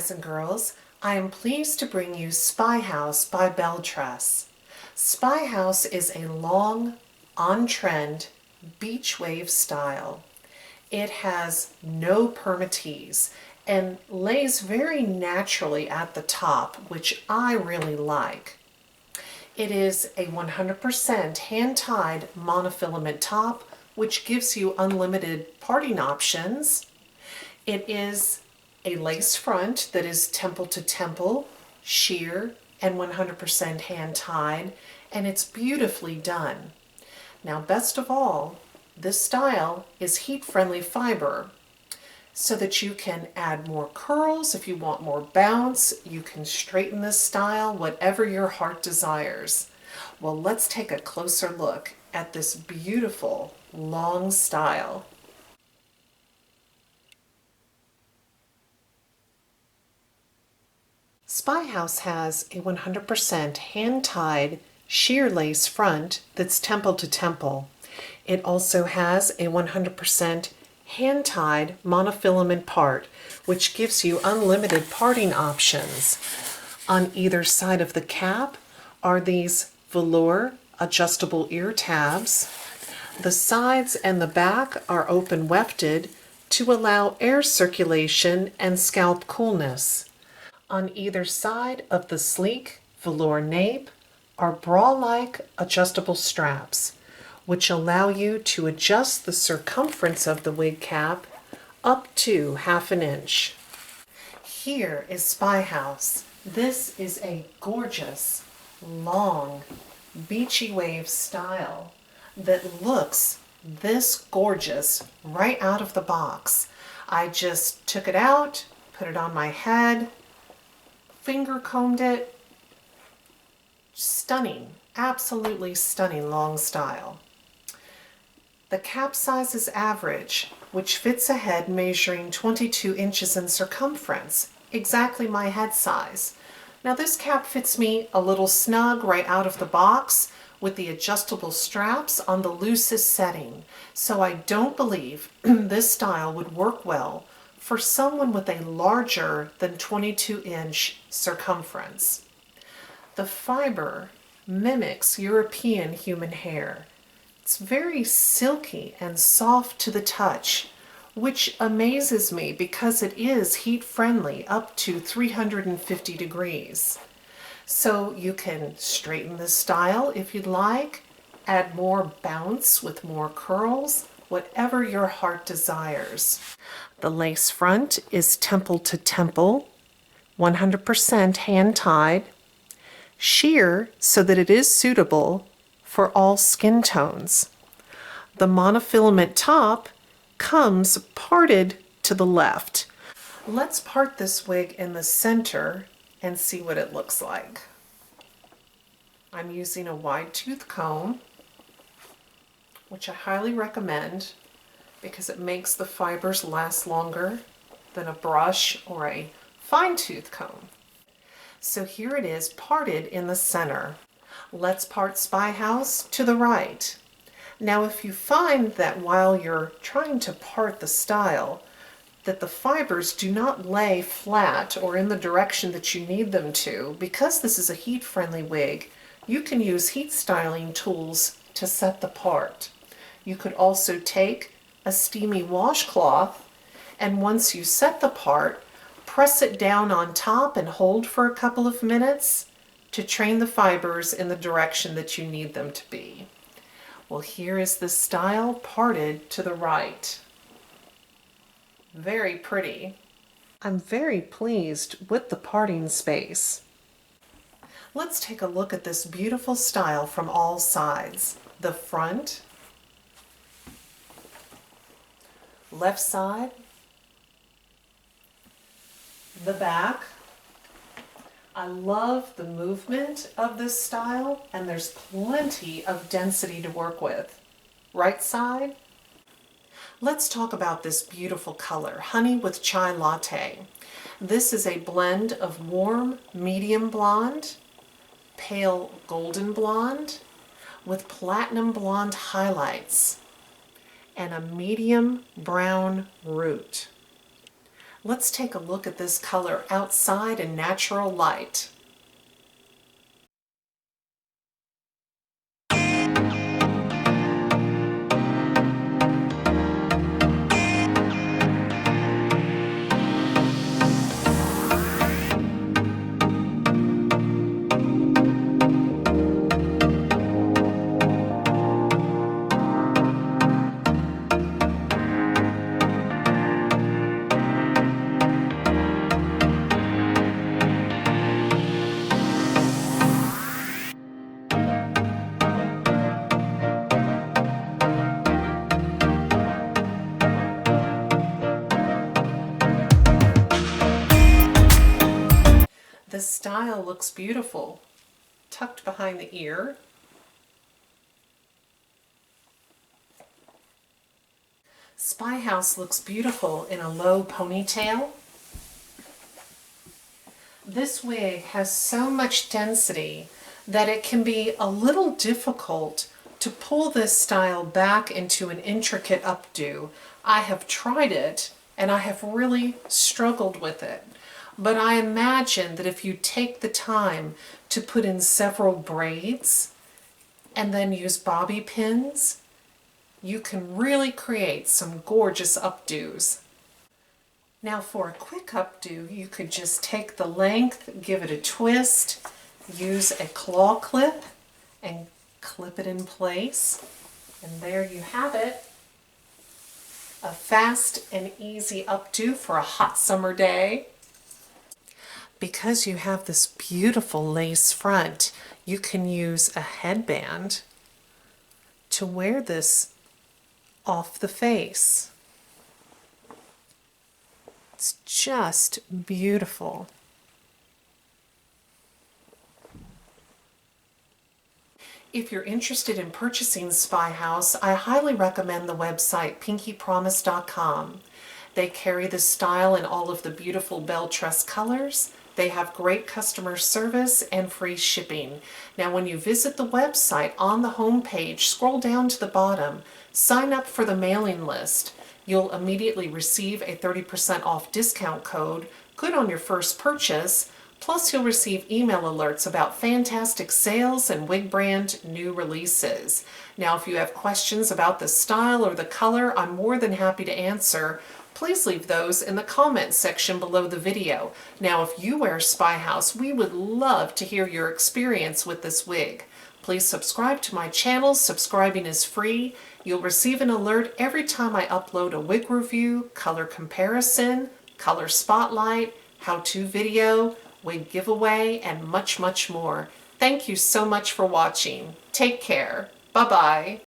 guys and girls, I am pleased to bring you Spy House by BELLETRESS. Spy House is a long, on-trend beach wave style. It has no permatease and lays very naturally at the top, which I really like. It is a 100% hand-tied monofilament top, which gives you unlimited parting options. It is a lace front that is temple to temple, sheer, and 100% hand-tied, and it's beautifully done. Now, best of all, this style is heat-friendly fiber, so that you can add more curls if you want more bounce. You can straighten this style, whatever your heart desires. Well, let's take a closer look at this beautiful long style. Spy House has a 100% hand-tied sheer lace front that's temple to temple. It also has a 100% hand-tied monofilament part, which gives you unlimited parting options. On either side of the cap are these velour adjustable ear tabs. The sides and the back are open wefted to allow air circulation and scalp coolness. On either side of the sleek velour nape are bra-like adjustable straps, which allow you to adjust the circumference of the wig cap up to ½ an inch. Here is Spy House. This is a gorgeous, long, beachy wave style that looks this gorgeous right out of the box. I just took it out, put it on my head, finger combed it. Stunning, absolutely stunning long style. The cap size is average, which fits a head measuring 22 inches in circumference, exactly my head size. Now this cap fits me a little snug right out of the box with the adjustable straps on the loosest setting, so I don't believe this style would work well for someone with a larger than 22-inch circumference. The fiber mimics European human hair. It's very silky and soft to the touch, which amazes me because it is heat-friendly up to 350 degrees. So you can straighten this style if you'd like, add more bounce with more curls, whatever your heart desires. The lace front is temple to temple, 100% hand-tied, sheer so that it is suitable for all skin tones. The monofilament top comes parted to the left. Let's part this wig in the center and see what it looks like. I'm using a wide tooth comb, which I highly recommend because it makes the fibers last longer than a brush or a fine tooth comb. So here it is parted in the center. Let's part Spy House to the right. Now if you find that while you're trying to part the style that the fibers do not lay flat or in the direction that you need them to, because this is a heat-friendly wig, you can use heat styling tools to set the part. You could also take a steamy washcloth, and once you set the part, press it down on top and hold for a couple of minutes to train the fibers in the direction that you need them to be. Well, here is the style parted to the right. Very pretty. I'm very pleased with the parting space. Let's take a look at this beautiful style from all sides. The front, left side, the back. I love the movement of this style, and there's plenty of density to work with. Right side. Let's talk about this beautiful color, Honey with Chai Latte. This is a blend of warm medium blonde, pale golden blonde, with platinum blonde highlights, and a medium brown root. Let's take a look at this color outside in natural light. This style looks beautiful, tucked behind the ear. SPYHOUSE looks beautiful in a low ponytail. This wig has so much density that it can be a little difficult to pull this style back into an intricate updo. I have tried it and I have really struggled with it. But I imagine that if you take the time to put in several braids and then use bobby pins, you can really create some gorgeous updos. Now for a quick updo, you could just take the length, give it a twist, use a claw clip and clip it in place. And there you have it. A fast and easy updo for a hot summer day. Because you have this beautiful lace front, you can use a headband to wear this off the face. It's just beautiful. If you're interested in purchasing SPYHOUSE, I highly recommend the website pinkypromise.com. They carry the style in all of the beautiful BELLETRESS colors. They have great customer service and free shipping. Now when you visit the website, on the home page, scroll down to the bottom, sign up for the mailing list. You'll immediately receive a 30% off discount code, good on your first purchase, plus you'll receive email alerts about fantastic sales and wig brand new releases. Now if you have questions about the style or the color, I'm more than happy to answer. Please leave those in the comments section below the video. Now if you wear SPYHOUSE, we would love to hear your experience with this wig. Please subscribe to my channel. Subscribing is free. You'll receive an alert every time I upload a wig review, color comparison, color spotlight, how-to video, wig giveaway, and much, much more. Thank you so much for watching. Take care. Bye-bye.